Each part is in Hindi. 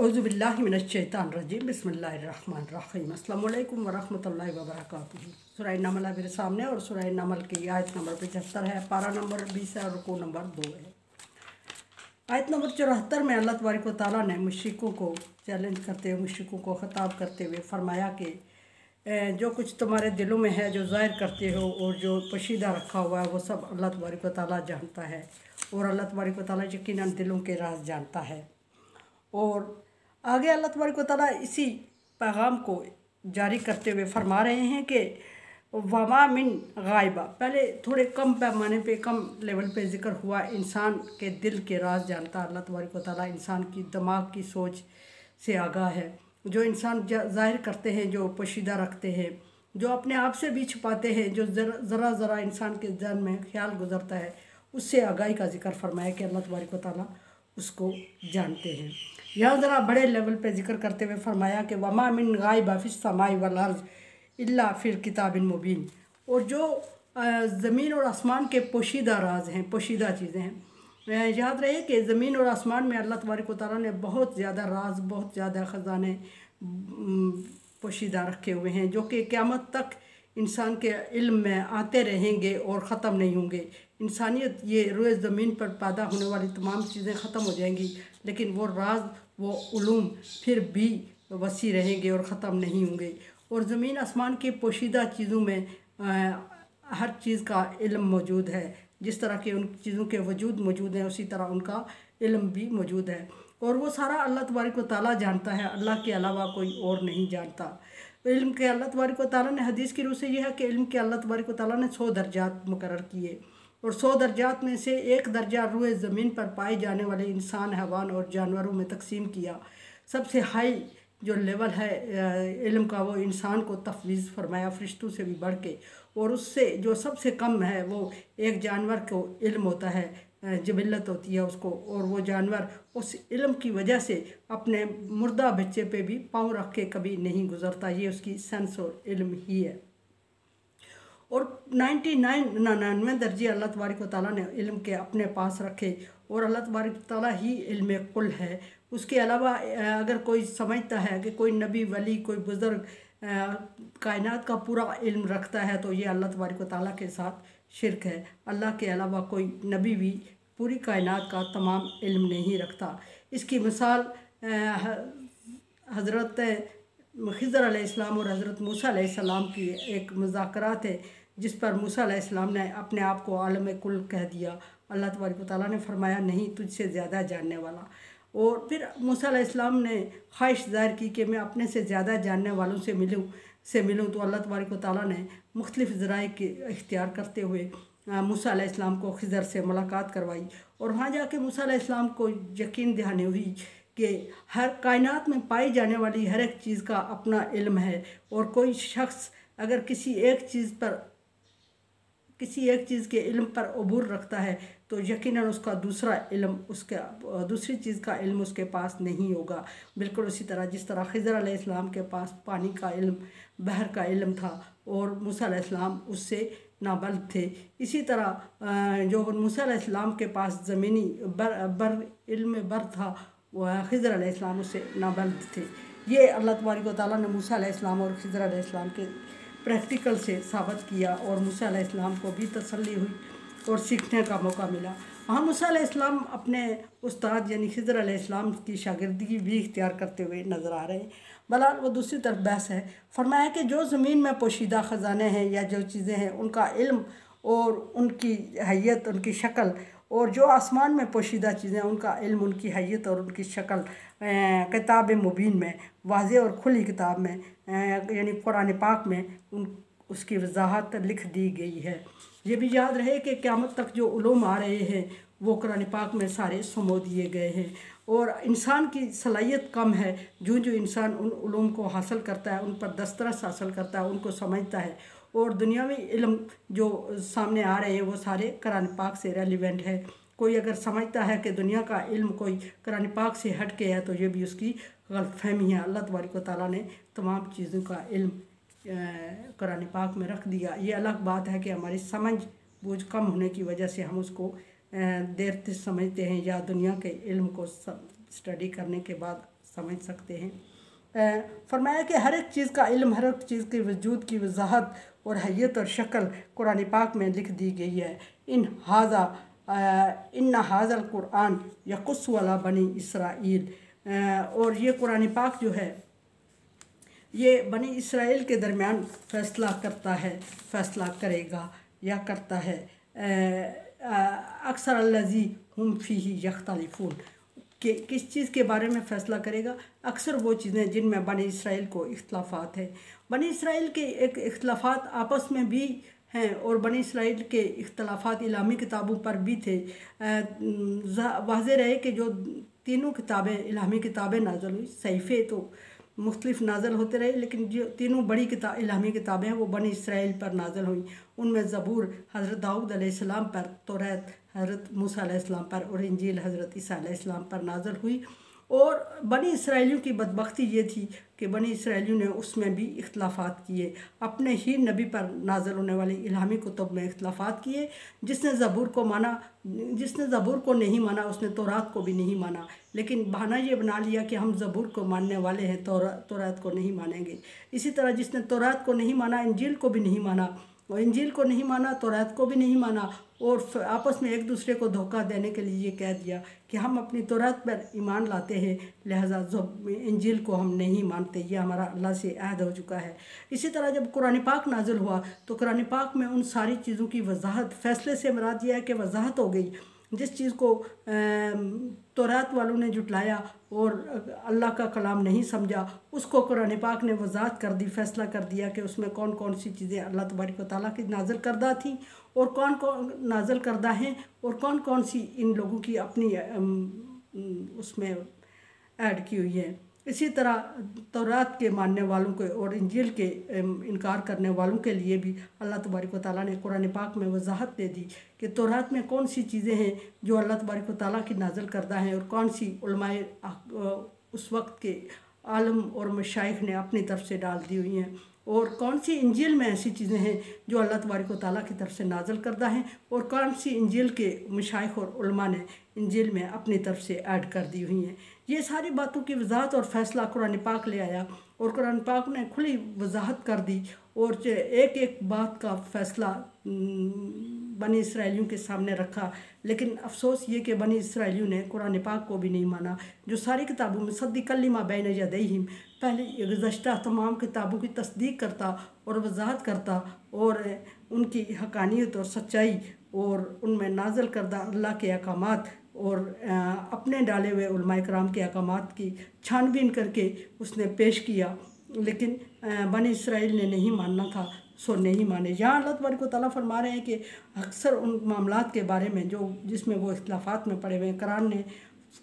औज़ुबिल्लाहिमिनश्शैतानिर्रजीम बिस्मिल्लाहिर्रहमानिर्रहीम अस्सलामु अलैकुम वरहमतुल्लाहि वबरकातुहू। सूरह नमल है मेरे सामने और सूरह नमल की आयत नंबर 75 है, पारा नंबर 20 है और रुकू नंबर 2 है। आयत नंबर 74 में अल्लाह तबारक व तआला ने मुश्रिकों को चैलेंज करते हुए, मुश्रिकों को ख़िताब करते हुए फरमाया कि जो कुछ तुम्हारे दिलों में है, जो ज़ाहिर करते हो और जो पोशीदा रखा हुआ है, वो सब अल्लाह तबारक व तआला जानता है। और अल्लाह तबारक व तआला यकीनन दिलों के राज जानता है। और आगे अल्लाह तबारक व तआला इसी पैगाम को जारी करते हुए फरमा रहे हैं कि वमा मिन गायबा, पहले थोड़े कम पैमाने पे, कम लेवल पे ज़िक्र हुआ इंसान के दिल के राज जानता। अल्लाह तबारक व तआला इंसान की दिमाग की सोच से आगाह है। जो इंसान ज़ाहिर करते हैं, जो पोशीदा रखते हैं, जो अपने आप से भी छुपाते हैं, जो ज़रा ज़रा इंसान के जहन में ख्याल गुजरता है, उससे आगाही का जिक्र फरमाया कि अल्लाह तबारक व तआला उसको जानते हैं। यहाँ ज़रा बड़े लेवल पे जिक्र करते हुए फरमाया कि वमा मिन गायबा फिस समाई वल अर्ज़ इल्ला फिल किताबिन मुबीन। और जो ज़मीन और आसमान के पोशीदा राज हैं, पोशीदा चीज़ें हैं, याद रहे कि ज़मीन और आसमान में अल्लाह तबारक व तआला ने बहुत ज़्यादा राज, बहुत ज़्यादा ख़जाने पोशीदा रखे हुए हैं, जो कि क़यामत तक इंसान के इल्म में आते रहेंगे और ख़त्म नहीं होंगे। इंसानियत ये रोए ज़मीन पर पैदा होने वाली तमाम चीज़ें ख़त्म हो जाएंगी, लेकिन वो राज, वो उलूम फिर भी वसी रहेंगे और ख़त्म नहीं होंगे। और ज़मीन आसमान की पोशीदा चीज़ों में हर चीज़ का इल्म मौजूद है। जिस तरह के उन चीज़ों के वजूद मौजूद हैं, उसी तरह उनका इल्म भी मौजूद है। और वो सारा अल्लाह तबारक व तआला जानता है, अल्लाह के अलावा कोई और नहीं जानता। इल्म के अल्लाह तबारक व तआला ने, हदीस की रूह से यह है कि इल्म के अल्लाह तबारक व तआला ने 100 दर्जात मुकर्रर किए, और 100 दर्जात में से एक दर्जा रूए ज़मीन पर पाए जाने वाले इंसान, हैवान और जानवरों में तकसीम किया। सबसे हाई जो लेवल है इल्म का, वो इंसान को तफवीज़ फरमाया फ़रिश्तों से भी बढ़ के। और उससे जो सबसे कम है, वो एक जानवर को इल्म होता है, जबिल्लत होती है उसको, और वो जानवर उस इल्म की वजह से अपने मुर्दा बच्चे पे भी पाँव रख के कभी नहीं गुजरता। ये उसकी सेंस और इल्म ही है। और 99 दर्जे अल्लाह तबारक व तआला ने इल्म के अपने पास रखे, और अल्लाह तबारक व तआला ही इल्म कुल है। उसके अलावा अगर कोई समझता है कि कोई नबी, वली, कोई बुज़ुर्ग कायनात का पूरा इल्म रखता है, तो ये अल्लाह तबारक व तआला के साथ शिरक है। अल्लाह के अलावा कोई नबी भी पूरी कायनात का तमाम इल्म नहीं रखता। इसकी मिसाल हज़रत खिज़र अलैहिस्सलाम और हज़रत मूसा अलैहिस्सलाम की एक मुज़ाकरात है, जिस पर मूसा अलैहिस्सलाम ने अपने आप को आलम कुल कह दिया। अल्लाह तबारक व तआला ने फरमाया, नहीं, तुझसे ज़्यादा जानने वाला। और फिर मूसा अलैहिस्सलाम ने ख्वाहिश ज़ाहिर की कि मैं अपने से ज़्यादा जानने वालों से मिलूँ, तो अल्लाह तबारक व तआला ने मुख्तलिफ़ ज़राए के इख्तियार करते हुए मूसा अलैहिस्सलाम को खिज़र से मुलाकात करवाई। और वहाँ जाके मूसा अलैहिस्सलाम को यकीन दहानी हुई कि हर कायनात में पाई जाने वाली हर एक चीज़ का अपना इल्म है, और कोई शख्स अगर किसी एक चीज़ के इल्म पर अबूर रखता है, तो यकीनन उसका दूसरा इल्म, उसका दूसरी चीज़ का इल्म उसके पास नहीं होगा। बिल्कुल उसी तरह जिस तरह खिज़र अलैहिस्सलाम के पास पानी का इल्म, बहर का इल्म था, और मूसा अलैहिस्सलाम उससे नाबल्द थे। इसी तरह जो मूसा अलैहिस्सलाम के पास ज़मीनी इल्म बर था, वह खिज़र अलैहिस्सलाम उससे नाबल्द थे। ये अल्लाह तबारक व तआला ने मूसा अलैहिस्सलाम और खिज़र अलैहिस्सलाम के प्रैक्टिकल से साबित किया, और मूसा अलैहिस्सलाम को भी तसल्ली हुई और सीखने का मौका मिला। वहाँ मूसा अलैहिस्सलाम अपने उस्ताद यानी खिज़र अलैहिस्सलाम की शागिर्दगी भी इख्तियार करते हुए नज़र आ रहे हैं। बहरहाल वो दूसरी तरफ बहस है। फरमाया कि जो ज़मीन में पोशीदा ख़जाने हैं या जो चीज़ें हैं, उनका इल्म और उनकी हैयत, उनकी शक्ल, और जो आसमान में पोशीदा चीज़ें हैं, उनका इल्म, उनकी हैयत और उनकी शक्ल किताब मुबीन में, वाज़ेह और खुली किताब में, यानी कुरान पाक में उसकी वजाहत लिख दी गई है। ये भी याद रहे कि क़यामत तक जो उलूम आ रहे हैं, वो कुरान पाक में सारे समो दिए गए हैं। और इंसान की सलाहियत कम है। जो इंसान उन उलूम को हासिल करता है, उन पर दस्तरस हासिल करता है, उनको समझता है, और दुनियावी इल्म जो सामने आ रहे हैं, वो सारे कुरान पाक से रेलिवेंट है। कोई अगर समझता है कि दुनिया का इल्म कोई कुरान पाक से हट के है, तो ये भी उसकी गलतफहमी है। अल्लाह तबारक व तआला ने तमाम चीज़ों का इल्म कुरान पाक में रख दिया। ये अलग बात है कि हमारी समझ बूझ कम होने की वजह से हम उसको देर से समझते हैं, या दुनिया के इल्म को स्टडी करने के बाद समझ सकते हैं। फरमाया कि हर एक चीज़ का इल्म, हर एक चीज़ के वजूद की वजाहत और हैयत और शक्ल कुरान पाक में लिख दी गई है। इन हाज़ल कुरान यक़ुस्सु अला बनी इसराइल, और ये कुरान पाक जो है ये बनी इसराइल के दरमियान फ़ैसला करता है, फ़ैसला करेगा या करता है। अक्सर अल्लज़ी हुम फ़ीही यख्तलिफ़ून, कि किस चीज़ के बारे में फ़ैसला करेगा? अक्सर वो चीज़ें जिनमें बनी इसराइल को इख्तलाफात है। बनी इसराइल के एक इख्तलाफात आपस में भी हैं और बनी इसराइल के इख्तलाफात इलामी किताबों पर भी थे। वाज़ेह रहे कि जो तीनों किताबें इलामी किताबें नाज़िल हुई, सहीफ़े तो मुख्तलिफ नाज़िल होते रहे, लेकिन जो तीनों बड़ी इलामी किताबें हैं वो बनी इसराइल पर नाज़िल हुई। उनमें ज़बूर हज़रत दाऊद अलैहिस्सलाम पर, तौरात हज़रत मूसा अलैहिस्सलाम पर और इंजील हज़रत ईसा अलैहिस्सलाम पर नाज़िल हुई। और बनी इसराइलियों की बदबख्ती ये थी कि बनी इसराइलियों ने उसमें भी इख्तलाफात किए, अपने ही नबी पर नाज़िल होने वाली इल्हामी कुतुब में इख्तलाफात किए। जिसने ज़बूर को माना, जिसने ज़बूर को नहीं माना उसने तौरात को भी नहीं माना, लेकिन बहाना ये बना लिया कि हम ज़बूर को मानने वाले हैं, तौरात को नहीं मानेंगे। इसी तरह जिसने तौरात को नहीं माना इंजील को भी नहीं माना, और इंजील को नहीं माना तौरात को भी नहीं माना, और आपस में एक दूसरे को धोखा देने के लिए ये कह दिया कि हम अपनी तौरात पर ईमान लाते हैं, लिहाजा इंजील को हम नहीं मानते, ये हमारा अल्लाह से अहद हो चुका है। इसी तरह जब कुरान पाक नाज़िल हुआ तो कुरान पाक में उन सारी चीज़ों की वजाहत, फ़ैसले से मुराद यह है कि वजाहत हो गई। जिस चीज़ को तौरात वालों ने जुटलाया और अल्लाह का कलाम नहीं समझा, उसको कुरान पाक ने वजाहत कर दी, फ़ैसला कर दिया कि उसमें कौन कौन सी चीज़ें अल्लाह तबारक व तआला की नाज़िल करदा थी और कौन कौन नाज़िल करदा हैं और कौन कौन सी इन लोगों की अपनी उसमें ऐड की हुई है। इसी तरह तौरात के मानने वालों को और इंजील के इनकार करने वालों के लिए भी अल्लाह तबारक व तआला ने कुरान पाक में वजाहत दे दी कि तौरात में कौन सी चीज़ें हैं जो अल्लाह तबारक व तआला की नाज़िल करदा हैं और कौन सी उलमाए उस वक्त के आलम और मशाइख ने अपनी तरफ से डाल दी हुई हैं, और कौन सी इंजील में ऐसी चीज़ें हैं जो अल्लाह तबारक व तआला की तरफ से नाज़िल करदा हैं और कौन सी इंजील के मशाइख और उलमा ने इंजील में अपनी तरफ से ऐड कर दी हुई हैं। ये सारी बातों की वजाहत और फ़ैसला कुरान पाक ले आया और कुरान पाक ने खुली वजाहत कर दी और एक एक बात का फ़ैसला बनी इसराइलियों के सामने रखा। लेकिन अफसोस ये कि बनी इसराइलियों ने कुरान पाक को भी नहीं माना, जो सारी किताबों में मुसद्दिक़न लिमा बैन यदैहिम, पहले गुज़श्ता तमाम किताबों की तस्दीक करता और वजाहत करता और उनकी हक़ानियत और सच्चाई और उनमें नाज़िल करदा अल्लाह के अहकामात और अपने डाले हुए उलमाए कराम के अहकामात की छानबीन करके उसने पेश किया। लेकिन बनी इसराइल ने नहीं मानना था, सो नहीं माने। यहाँ अल्लाह तबारक व तआला फरमा रहे हैं कि अक्सर उन मामलात के बारे में जो जिसमें वो इख्तिलाफात में पड़े हुए हैं,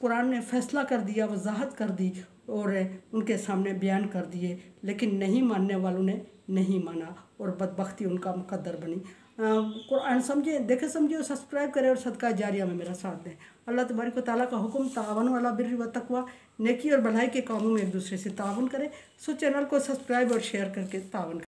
कुरान ने फ़ैसला कर दिया, वजाहत कर दी और उनके सामने बयान कर दिए, लेकिन नहीं मानने वालों ने नहीं माना और बदबख्ती उनका मुकद्दर बनी। कुरान समझे, देखे समझे और सब्सक्राइब करें और सदका जारिया में मेरा साथ दें। अल्लाह तबारक व तआला का हुक्म तावनु अला बिर्रि व तक़वा, नेकी और भलाई के कामों में एक दूसरे से तावन करें। सो चैनल को सब्सक्राइब और शेयर करके तावन करें।